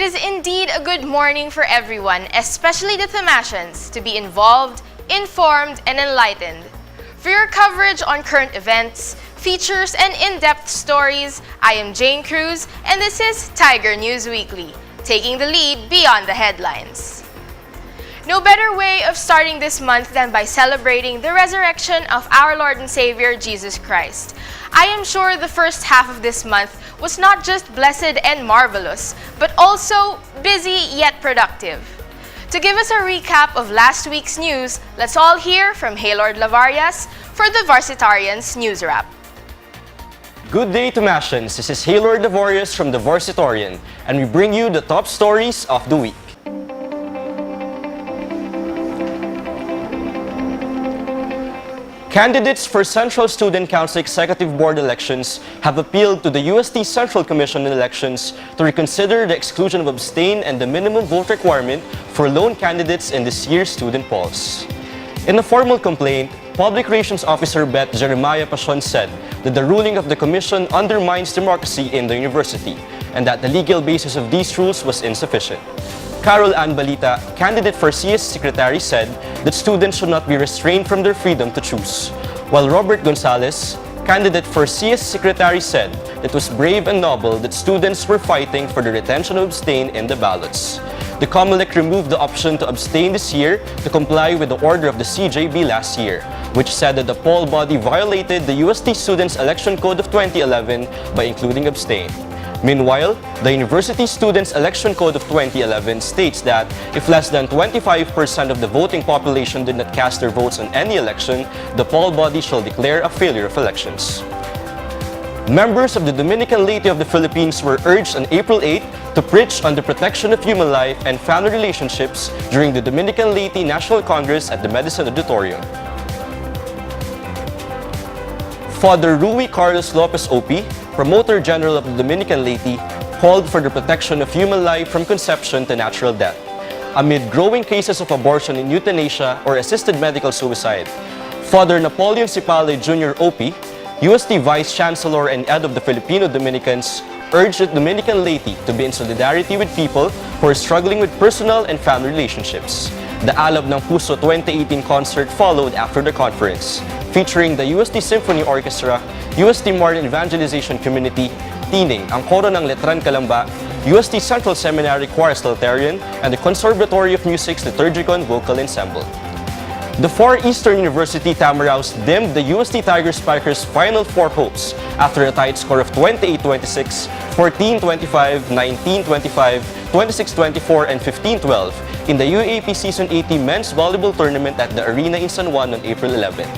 It is indeed a good morning for everyone, especially the Thomasians, to be involved, informed, and enlightened. For your coverage on current events, features, and in-depth stories, I am Jane Cruz, and this is Tiger News Weekly, taking the lead beyond the headlines. No better way of starting this month than by celebrating the resurrection of our Lord and Savior, Jesus Christ. I am sure the first half of this month was not just blessed and marvelous, but also busy yet productive. To give us a recap of last week's news, let's all hear from Haylord Lavarias for the Varsitarians News Wrap. Good day, Thomasians. This is Haylord Lavarias from the Varsitarian, and we bring you the top stories of the week. Candidates for Central Student Council Executive Board elections have appealed to the UST Central Commission on Elections to reconsider the exclusion of abstain and the minimum vote requirement for lone candidates in this year's student polls. In a formal complaint, Public Relations Officer Beth Jeremiah Pasion said that the ruling of the Commission undermines democracy in the university and that the legal basis of these rules was insufficient. Carol Ann Balita, candidate for CS Secretary, said that students should not be restrained from their freedom to choose, while Robert Gonzalez, candidate for CS Secretary, said it was brave and noble that students were fighting for the retention of abstain in the ballots. The COMELEC removed the option to abstain this year to comply with the order of the CJB last year, which said that the poll body violated the UST Students' Election Code of 2011 by including abstain. Meanwhile, the University Students' Election Code of 2011 states that if less than 25% of the voting population did not cast their votes on any election, the poll body shall declare a failure of elections. Members of the Dominican Laity of the Philippines were urged on April 8 to preach on the protection of human life and family relationships during the Dominican Laity National Congress at the Medicine Auditorium. Father Rui Carlos Lopez Opi, Promoter General of the Dominican Laity, called for the protection of human life from conception to natural death, amid growing cases of abortion and euthanasia or assisted medical suicide. Father Napoleon Cipale Jr. Opi, UST Vice Chancellor and Head of the Filipino Dominicans, urged the Dominican laity to be in solidarity with people who are struggling with personal and family relationships. The Alab ng Puso 2018 concert followed after the conference, featuring the UST Symphony Orchestra, UST Martin Evangelization Community, Tining, ang Koro ng Letran Calamba, UST Central Seminary Choir Salterian, and the Conservatory of Music's Liturgical Vocal Ensemble. The Far Eastern University Tamaraos dimmed the UST Tiger Spikers' final four hopes after a tight score of 28-26, 14-25, 19-25, 26-24, and 15-12 in the UAP Season 80 Men's Volleyball Tournament at the Arena in San Juan on April 11.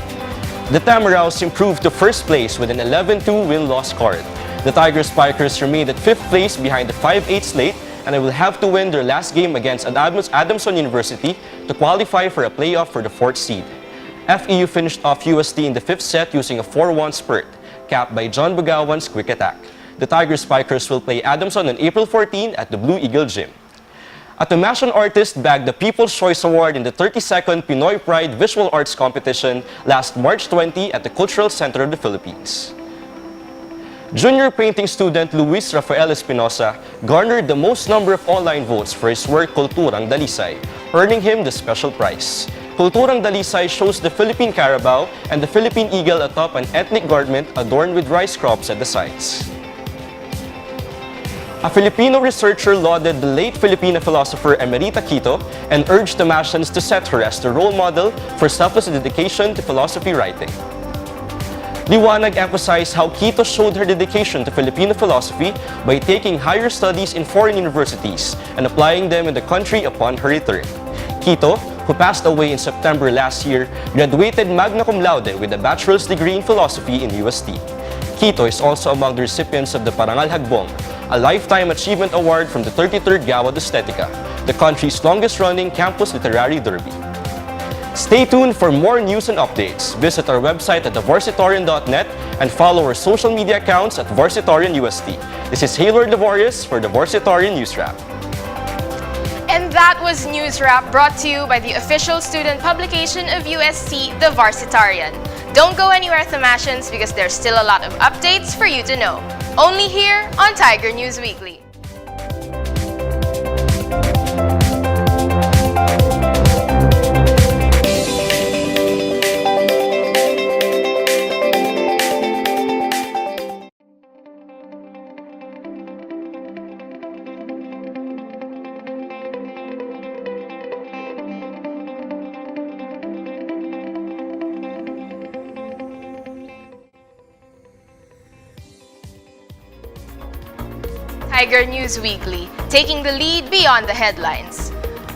The Tamaraos improved to first place with an 11-2 win-loss record. The Tiger Spikers remained at 5th place behind the 5-8 slate, and they will have to win their last game against Adamson University to qualify for a playoff for the 4th seed. FEU finished off UST in the 5th set using a 4-1 spurt, capped by John Bagawan's quick attack. The Tiger Spikers will play Adamson on April 14 at the Blue Eagle Gym. A Thomasian artist bagged the People's Choice Award in the 32nd Pinoy Pride Visual Arts Competition last March 20 at the Cultural Center of the Philippines. Junior painting student Luis Rafael Espinosa garnered the most number of online votes for his work Kulturang Dalisay, earning him the special prize. Kulturang Dalisay shows the Philippine Carabao and the Philippine Eagle atop an ethnic garment adorned with rice crops at the sides. A Filipino researcher lauded the late Filipino philosopher Emerita Quito and urged Thomasians to set her as the role model for selfless dedication to philosophy writing. Liwanag emphasized how Quito showed her dedication to Filipino philosophy by taking higher studies in foreign universities and applying them in the country upon her return. Quito, who passed away in September last year, graduated magna cum laude with a bachelor's degree in philosophy in UST. Quito is also among the recipients of the Parangal Hagbong, a Lifetime Achievement Award from the 33rd Gawad Estetica, the country's longest-running campus literary derby. Stay tuned for more news and updates. Visit our website at thevarsitarian.net and follow our social media accounts at Varsitarian UST. This is Haylord Lavarias for the Varsitarian News Wrap. And that was News Wrap, brought to you by the official student publication of UST, The Varsitarian. Don't go anywhere, Thomasians, because there's still a lot of updates for you to know. Only here on Tiger News Weekly. Tiger News Weekly, taking the lead beyond the headlines.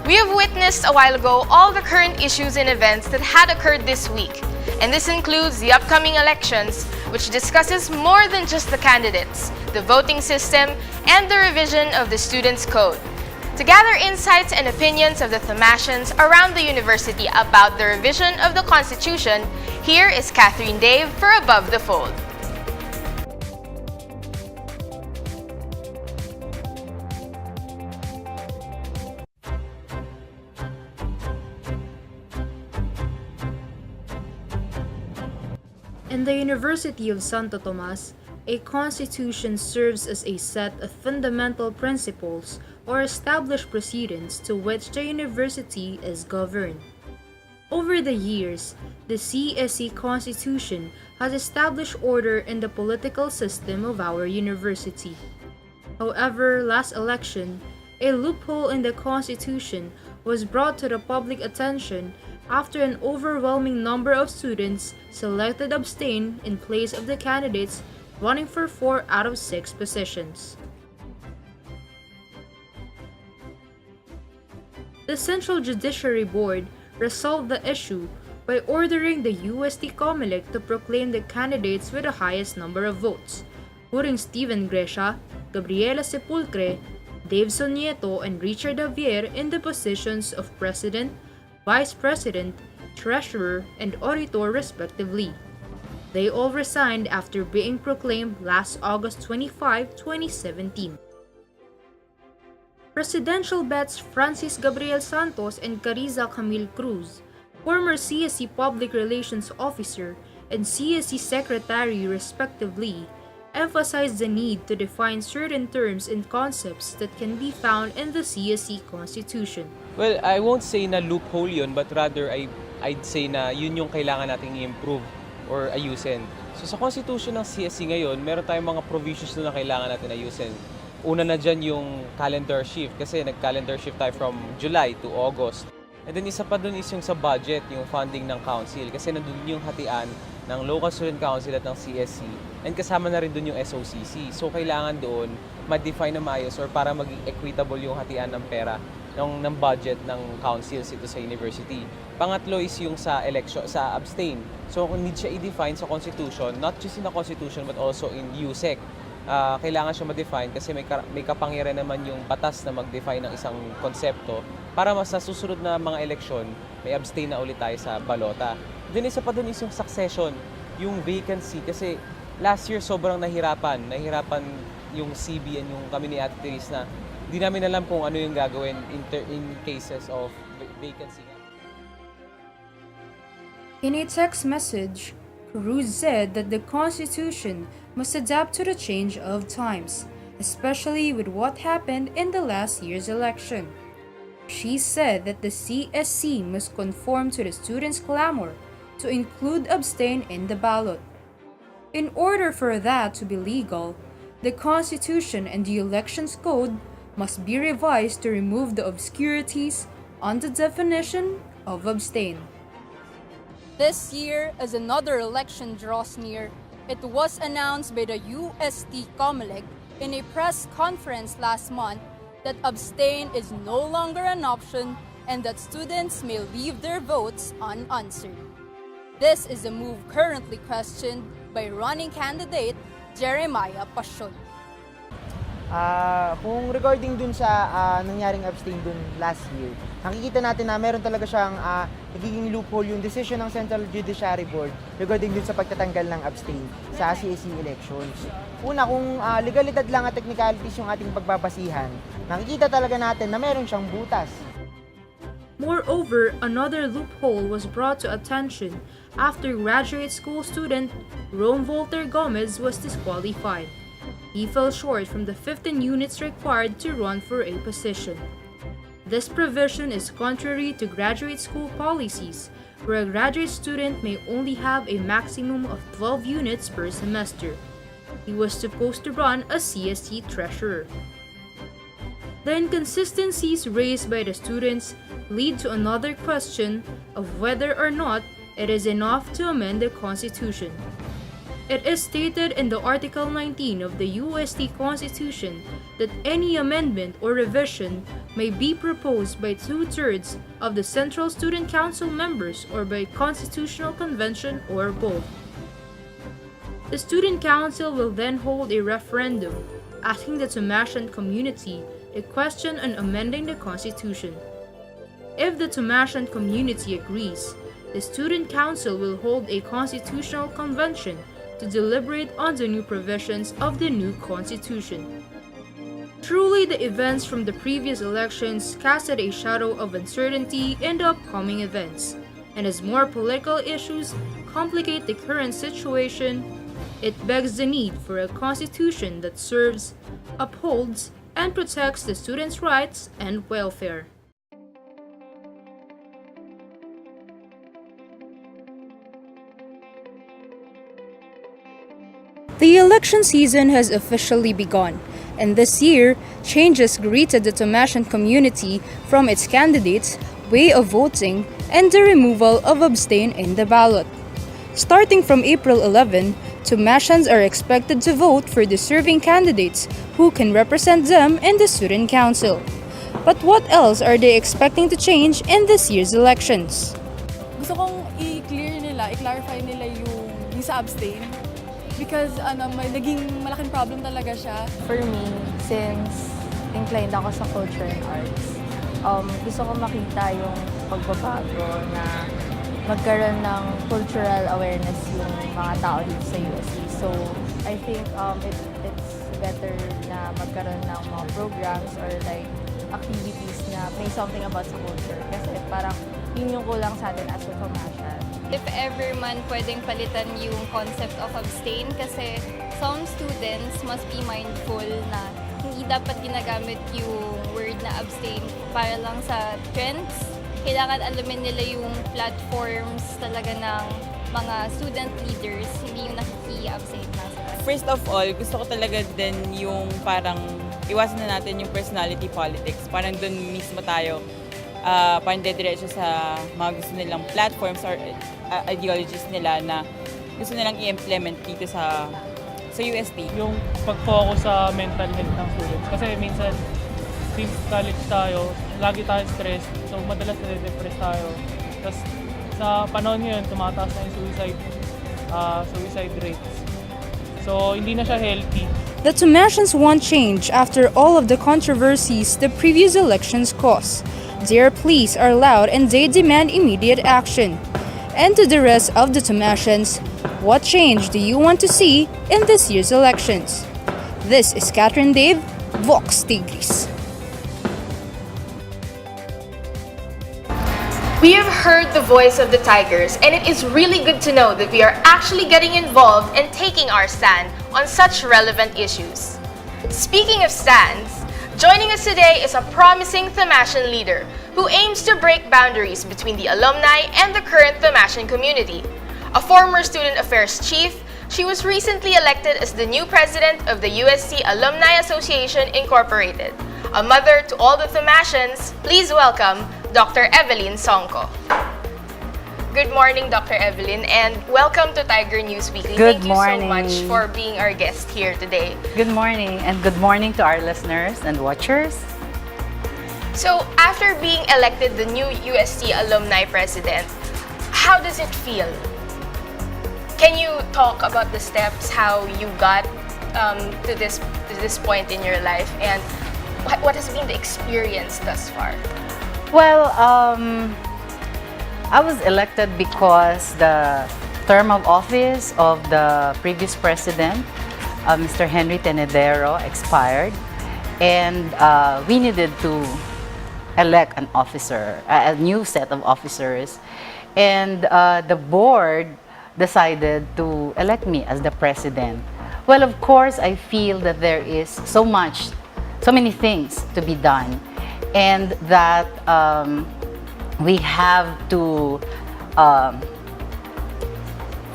We have witnessed a while ago all the current issues and events that had occurred this week, and this includes the upcoming elections, which discusses more than just the candidates, the voting system, and the revision of the Students' Code. To gather insights and opinions of the Thomasians around the university about the revision of the Constitution, here is Catherine Dave for Above the Fold. In the University of Santo Tomas, a constitution serves as a set of fundamental principles or established precedents to which the university is governed. Over the years, the CSE Constitution has established order in the political system of our university. However, last election, a loophole in the Constitution was brought to the public attention after an overwhelming number of students selected abstain in place of the candidates running for 4 out of 6 positions. The Central Judiciary Board resolved the issue by ordering the UST COMELEC to proclaim the candidates with the highest number of votes, putting Steven Gresha, Gabriela Sepulcre, Dave Sonieto, and Richard Javier in the positions of President, Vice President, Treasurer, and Auditor respectively. They all resigned after being proclaimed last August 25, 2017. Presidential bets Francis Gabriel Santos and Carissa Camille Cruz, former CSE Public Relations Officer and CSE Secretary respectively, emphasized the need to define certain terms and concepts that can be found in the CSE Constitution. Well, I won't say na loophole yun, but rather I'd say na yun yung kailangan nating i-improve or ayusin. So sa Constitution ng CSE ngayon, meron tayong mga provisions na kailangan natin ayusin. Una na dyan yung calendar shift kasi nag-calendar shift tayo from July to August. And then isa pa dun is yung sa budget, yung funding ng council kasi nandun yung hatian ng Local Student Council at ng CSE and kasama na rin dun yung SOCC. So kailangan doon ma-define na maayos or para maging equitable yung hatian ng pera ng budget ng councils ito sa university. Pangatlo is yung sa election, sa abstain. So need siya i-define sa Constitution, not just in the Constitution but also in USEC. Kailangan siya ma-define kasi may kapangyarihan naman yung batas na mag-define ng isang konsepto para mas sa susunod na mga eleksyon, may abstain na ulit tayo sa balota. Then isa pa dun is yung succession, yung vacancy kasi last year sobrang nahirapan yung CB and yung kami ni Ate Therese na di namin alam kung ano yung gagawin in cases of vacancy. In a text message, Cruz said that the Constitution must adapt to the change of times, especially with what happened in the last year's election. She said that the CSC must conform to the students' clamor to include abstain in the ballot. In order for that to be legal, the Constitution and the Elections Code must be revised to remove the obscurities on the definition of abstain. This year, as another election draws near, it was announced by the UST COMELEC in a press conference last month that abstain is no longer an option and that students may leave their votes unanswered. This is a move currently questioned by running candidate Jeremiah Pasion. Kung regarding dun sa nangyaring abstain dun last year, nakikita natin na meron talaga siyang nagiging loophole yung decision ng Central Judiciary Board regarding dun sa pagtatanggal ng abstain sa CSE elections. Una, kung legalidad lang at technicalities yung ating pagbabasihan, nakikita talaga natin na meron siyang butas. Moreover, another loophole was brought to attention after graduate school student Rome Volter Gomez was disqualified. He fell short from the 15 units required to run for a position. This provision is contrary to graduate school policies, where a graduate student may only have a maximum of 12 units per semester. He was supposed to run as CSE treasurer. The inconsistencies raised by the students lead to another question of whether or not it is enough to amend the Constitution. It is stated in the Article 19 of the UST Constitution that any amendment or revision may be proposed by 2/3 of the Central Student Council members or by Constitutional Convention or both. The Student Council will then hold a referendum asking the Tomashan community a question on amending the Constitution. If the Tomashan community agrees, the Student Council will hold a constitutional convention to deliberate on the new provisions of the new Constitution. Truly, the events from the previous elections casted a shadow of uncertainty in the upcoming events, and as more political issues complicate the current situation, it begs the need for a constitution that serves, upholds, and protects the students' rights and welfare. The election season has officially begun, and this year, changes greeted the Tomashan community from its candidates, way of voting, and the removal of abstain in the ballot. Starting from April 11, Tomashans are expected to vote for deserving candidates who can represent them in the Student Council. But what else are they expecting to change in this year's elections? Gusto kong i-clarify nila yung sa abstain. Because may naging malaking problem talaga siya. For me, since inclined ako sa culture and arts, gusto ko makita yung pagbabago na magkaroon ng cultural awareness yung mga tao dito sa USC. So, I think it's better na magkaroon ng mga programs or like activities na may something about sa culture. Kasi parang yun yung kulang sa atin as a Tomashan. If ever man pwedeng palitan yung concept of abstain kasi some students must be mindful na hindi dapat ginagamit yung word na abstain para lang sa trends. Kailangan alamin nila yung platforms talaga ng mga student leaders, hindi yung nakiki-abstain na sila. First of all, gusto ko talaga din yung parang iwasan na natin yung personality politics. Parang dun mismo tayo parang dediretso sa mga gusto nilang platforms or ideologies nila na gusto nilang i-implement dito sa UST. Yung pag-focus sa mental health ng students. Kasi minsan, since college tayo, lagi tayo stressed. So, madalas na-depress tayo. Tapos, sa panahon ngayon, tumataas na yung suicide rates. So, hindi na siya healthy. The Tomashans want change after all of the controversies the previous elections caused. Their pleas are loud and they demand immediate action. And to the rest of the Tomashans, what change do you want to see in this year's elections? This is Catherine Dave, Vox Tigris. We have heard the voice of the Tigers, and it is really good to know that we are actually getting involved and taking our stand on such relevant issues. Speaking of stands, joining us today is a promising Tomashan leader who aims to break boundaries between the alumni and the current Tomashan community. A former student affairs chief, she was recently elected as the new president of the USC Alumni Association Incorporated. A mother to all the Tomashans, please welcome Dr. Evelyn Songko. Good morning, Dr. Evelyn, and welcome to Tiger News Weekly. Good Thank morning. you so much for being our guest here today. Good morning, and good morning to our listeners and watchers. So, after being elected the new UST alumni president, how does it feel? Can you talk about the steps, how you got to this point in your life, and what has been the experience thus far? Well, I was elected because the term of office of the previous president, Mr. Henry Tenedero, expired, and we needed to elect an officer, a new set of officers, and the board decided to elect me as the president. Well, of course, I feel that there is so many things to be done, and that we have to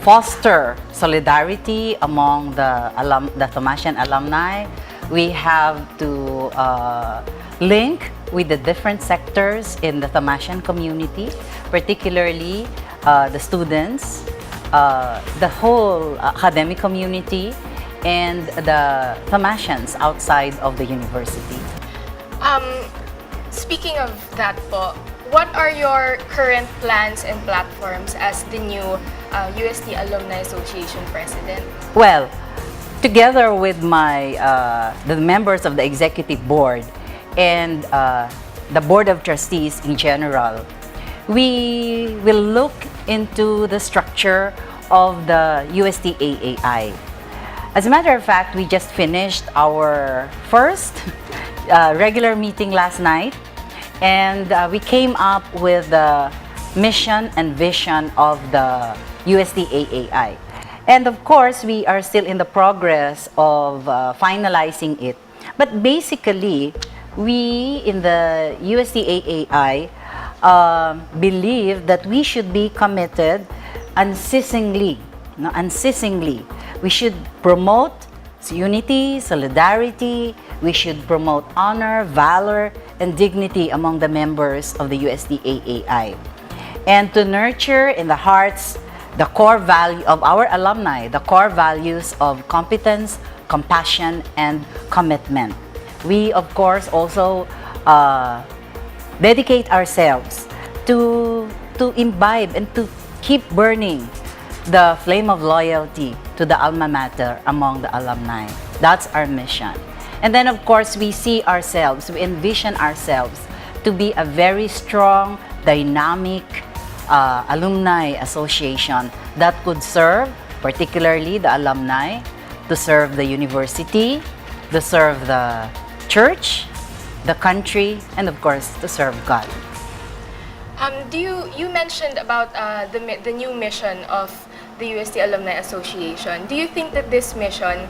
foster solidarity among the Tomashan alumni. We have to link with the different sectors in the Tomashan community, particularly the students, the whole academic community and the Thomasians outside of the university. Speaking of that po, what are your current plans and platforms as the new UST Alumni Association President? Well, together with the members of the executive board and the board of trustees in general, we will look into the structure of the UST AAI. As a matter of fact, we just finished our first regular meeting last night, and we came up with the mission and vision of the UST AAI. And of course, we are still in the progress of finalizing it. But basically, we in the UST AAI believe that we should be committed unceasingly. No, unceasingly. We should promote unity, solidarity. We should promote honor, valor, and dignity among the members of the UST AAI. And to nurture in the hearts the core value of our alumni, the core values of competence, compassion, and commitment. We, of course, also dedicate ourselves to imbibe and to keep burning the flame of loyalty to the alma mater among the alumni. That's our mission. And then, of course, we see ourselves, we envision ourselves to be a very strong, dynamic alumni association that could serve, particularly the alumni, to serve the university, to serve the church, the country, and of course, to serve God. You mentioned about the new mission of the UST Alumni Association. Do you think that this mission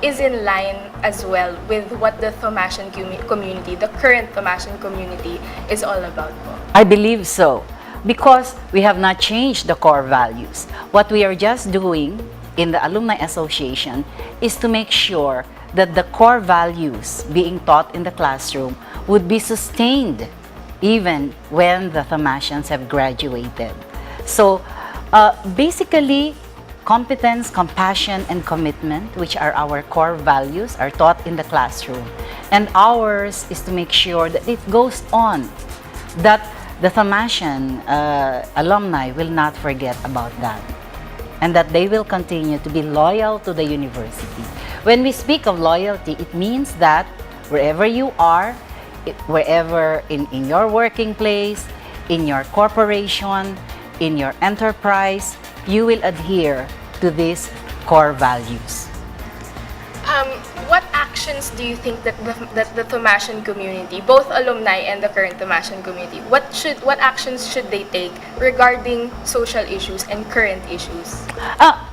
is in line as well with what the Thomasian community, the current Thomasian community, is all about po? I believe so, because we have not changed the core values. What we are just doing in the Alumni Association is to make sure that the core values being taught in the classroom would be sustained even when the Thomasians have graduated. So basically, competence, compassion, and commitment, which are our core values, are taught in the classroom. And ours is to make sure that it goes on, that the Thomasian alumni will not forget about that, and that they will continue to be loyal to the university. When we speak of loyalty, it means that wherever you are, wherever in your working place, in your corporation, in your enterprise, you will adhere to these core values. What actions do you think that the Thomasian community, both alumni and the current Thomasian community, what actions should they take regarding social issues and current issues?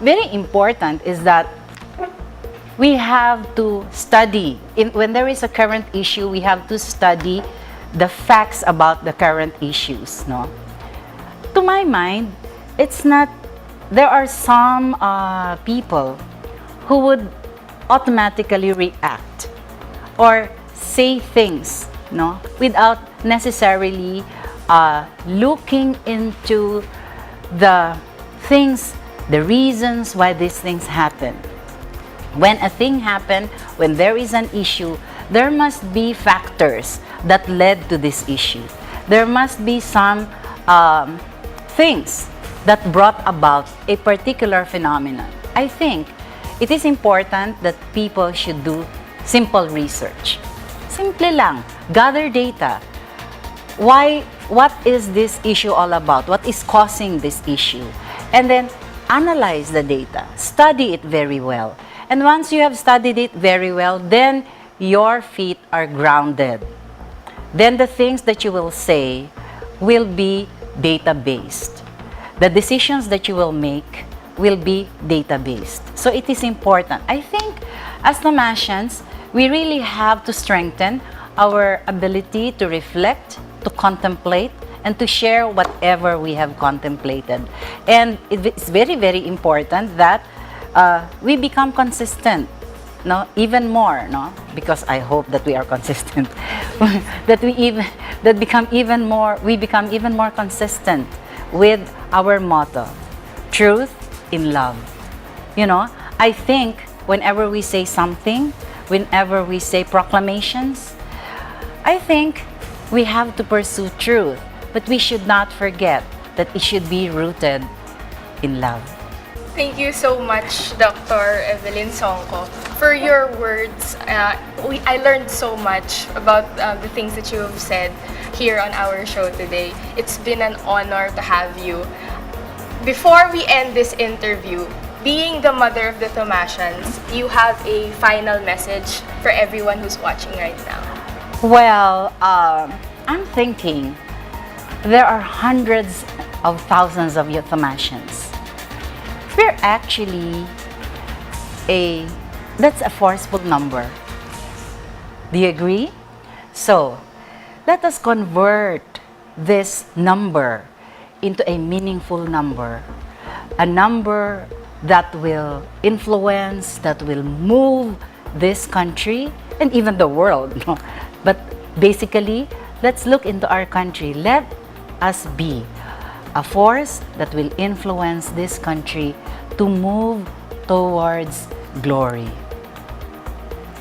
Very important is that we have to study. When there is a current issue, we have to study the facts about the current issues. No? To my mind, it's not. There are some people who would automatically react or say things, no, without necessarily looking into the things, the reasons why these things happen. When a thing happened, when there is an issue, there must be factors that led to this issue. There must be some things that brought about a particular phenomenon. I think it is important that people should do simple research. Simple lang, gather data. What is this issue all about? What is causing this issue? And then analyze the data, study it very well. And once you have studied it very well, then your feet are grounded. Then the things that you will say will be data-based. The decisions that you will make will be data-based. So it is important. I think as Thomasians, we really have to strengthen our ability to reflect, to contemplate, and to share whatever we have contemplated. And it's very, very important that we become consistent, no, even more, no, because I hope that we are consistent, we become even more consistent with our motto, truth in love. You know, I think whenever we say something, whenever we say proclamations, I think we have to pursue truth, but we should not forget that it should be rooted in love. Thank you so much, Dr. Evelyn Songko, for your words. I learned so much about the things that you have said here on our show today. It's been an honor to have you. Before we end this interview, being the mother of the Tomasians, you have a final message for everyone who's watching right now. Well, I'm thinking there are hundreds of thousands of euthanassians. We're actually that's a forceful number. Do you agree? So, let us convert this number into a meaningful number. A number that will influence, that will move this country and even the world. No? But basically, let's look into our country. Let us be a force that will influence this country to move towards glory.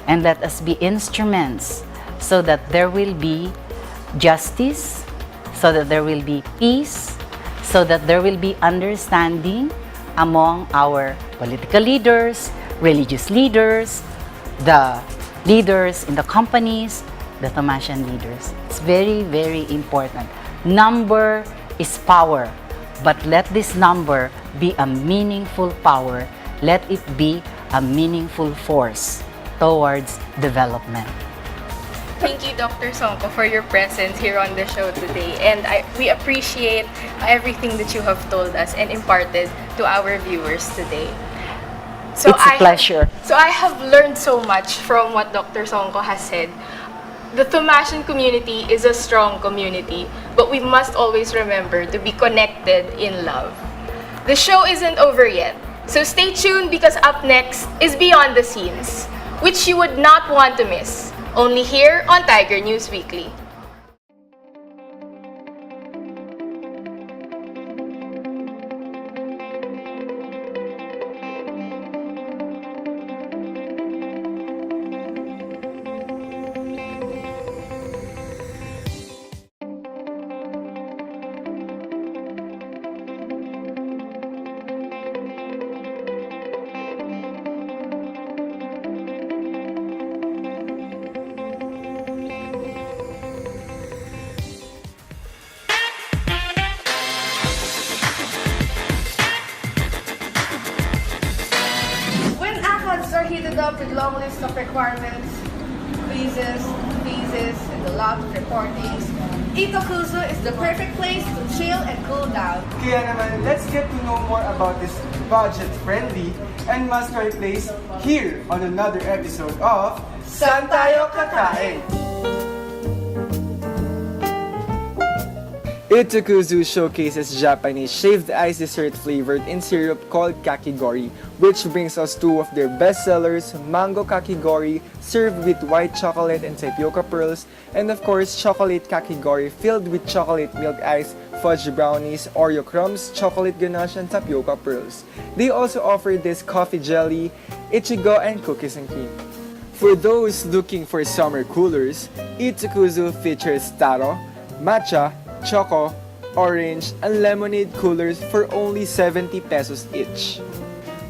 And let us be instruments so that there will be justice, so that there will be peace, so that there will be understanding among our political leaders, religious leaders, the leaders in the companies, the Tomasian leaders. It's very, very important. Number is power, but let this number be a meaningful power. Let it be a meaningful force towards development. Thank you, Dr. Songko, for your presence here on the show today. And we appreciate everything that you have told us and imparted to our viewers today. It's a pleasure. So I have learned so much from what Dr. Songko has said. The Tomasian community is a strong community, but we must always remember to be connected in love. The show isn't over yet, so stay tuned because up next is Beyond the Scenes, which you would not want to miss, only here on Tiger News Weekly. Are heated up with long list of requirements, quizzes, and a lot of reportings. Itokuzu is the perfect place to chill and cool down. Kaya naman, let's get to know more about this budget-friendly and must-try place here on another episode of Saan Tayo Kakain? Itokuzu showcases Japanese shaved ice dessert flavored in syrup called kakigori, which brings us two of their best sellers, mango kakigori served with white chocolate and tapioca pearls, and of course chocolate kakigori filled with chocolate milk ice, fudge brownies, Oreo crumbs, chocolate ganache, and tapioca pearls. They also offer this coffee jelly, ichigo, and cookies and cream. For those looking for summer coolers, Itokuzu features taro, matcha, choco, orange, and lemonade coolers for only 70 pesos each.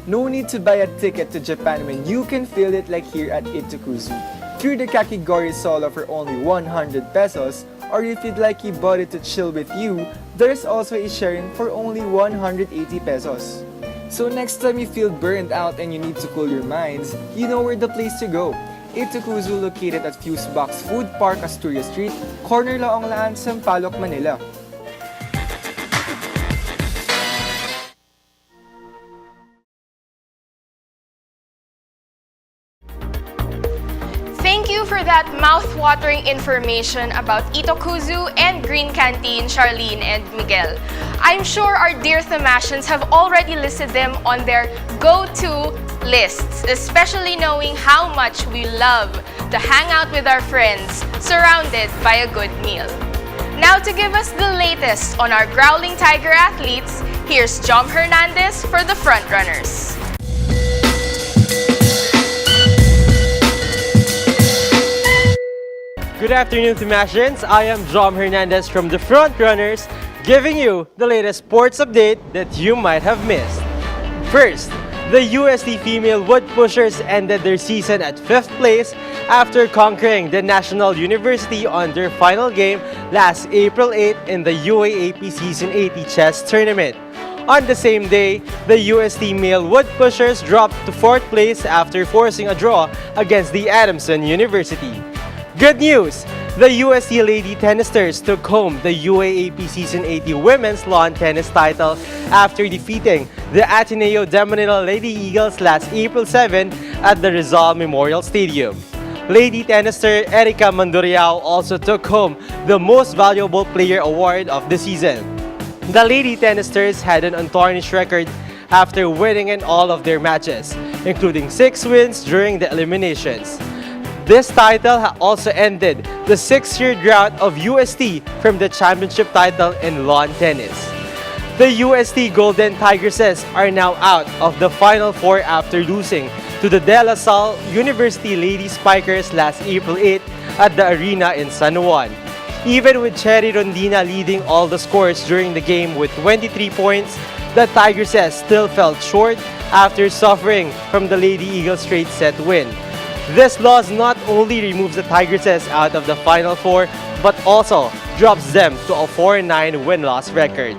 No need to buy a ticket to Japan when you can feel it like here at Itokuzu. Through the kakigori solo for only 100 pesos, or if you'd like Ibori to chill with you, there's also a sharing for only 180 pesos. So next time you feel burned out and you need to cool your minds, you know where the place to go. Itokuzu located at Fuse Box Food Park, Astoria Street, corner Laonglaan, Sampaloc, Manila. Thank you for that mouth-watering information about Itokuzu and Green Canteen, Charlene and Miguel. I'm sure our dear Tomasians have already listed them on their go-to lists, especially knowing how much we love to hang out with our friends surrounded by a good meal. Now to give us the latest on our Growling Tiger athletes, Here's Jom Hernandez for the Frontrunners. Good afternoon, Themasians. I am Jom Hernandez from the Frontrunners, giving you the latest sports update that you might have missed. First, the UST female wood pushers ended their season at 5th place after conquering the National University on their final game last April 8 in the UAAP Season 80 chess tournament. On the same day, the UST male wood pushers dropped to 4th place after forcing a draw against the Adamson University. Good news! The UST Lady Tennisters took home the UAAP Season 80 Women's Lawn Tennis title after defeating the Ateneo de Manila Lady Eagles last April 7 at the Rizal Memorial Stadium. Lady Tennister Erica Manduriao also took home the Most Valuable Player Award of the season. The Lady Tennisters had an untarnished record after winning in all of their matches, including 6 wins during the eliminations. This title also ended the 6-year drought of UST from the championship title in lawn tennis. The UST Golden Tigresses are now out of the Final Four after losing to the De La Salle University Lady Spikers last April 8 at the arena in San Juan. Even with Cherry Rondina leading all the scores during the game with 23 points, the Tigresses still fell short after suffering from the Lady Eagles straight set win. This loss not only removes the Tigresses out of the Final Four, but also drops them to a 4-9 win-loss record.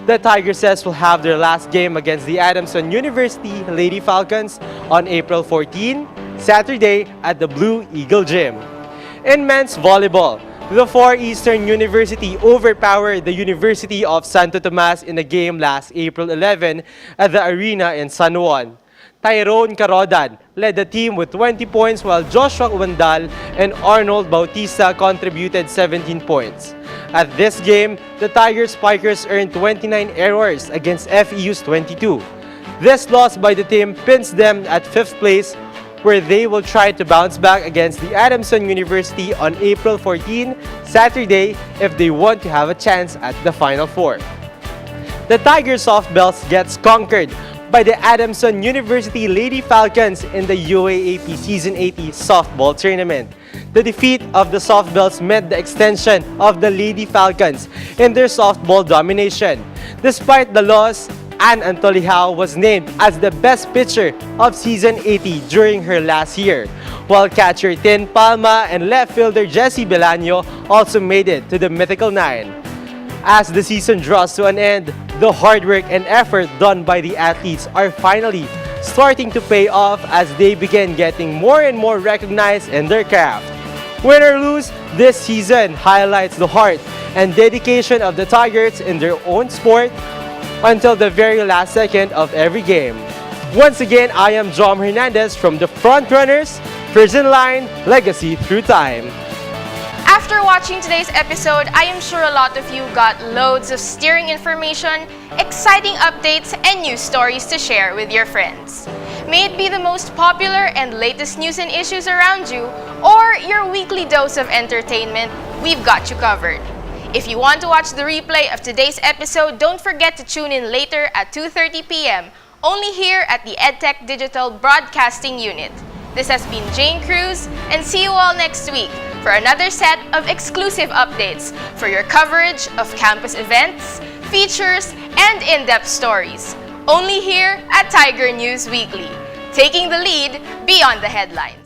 The Tigresses will have their last game against the Adamson University Lady Falcons on April 14, Saturday at the Blue Eagle Gym. In men's volleyball, the Far Eastern University overpowered the University of Santo Tomas in a game last April 11 at the arena in San Juan. Tyrone Carodan led the team with 20 points while Joshua Uwandal and Arnold Bautista contributed 17 points. At this game, the Tiger Spikers earned 29 errors against FEU's 22. This loss by the team pins them at 5th place, where they will try to bounce back against the Adamson University on April 14, Saturday, if they want to have a chance at the Final Four. The Tiger Softbells gets conquered by the Adamson University Lady Falcons in the UAAP Season 80 softball tournament. The defeat of the Softbells meant the extension of the Lady Falcons in their softball domination. Despite the loss, Ann Antolihao was named as the best pitcher of Season 80 during her last year, while catcher Tin Palma and left fielder Jessie Belaño also made it to the Mythical 9. As the season draws to an end, the hard work and effort done by the athletes are finally starting to pay off as they begin getting more and more recognized in their craft. Win or lose, this season highlights the heart and dedication of the Tigers in their own sport until the very last second of every game. Once again, I am Jom Hernandez from the Frontrunners, Prison Line, Legacy Through Time. After watching today's episode, I am sure a lot of you got loads of steering information, exciting updates, and news stories to share with your friends. May it be the most popular and latest news and issues around you, or your weekly dose of entertainment, we've got you covered. If you want to watch the replay of today's episode, don't forget to tune in later at 2:30 p.m. only here at the EdTech Digital Broadcasting Unit. This has been Jane Cruz, and see you all next week for another set of exclusive updates for your coverage of campus events, features, and in-depth stories. Only here at Tiger News Weekly, taking the lead beyond the headlines.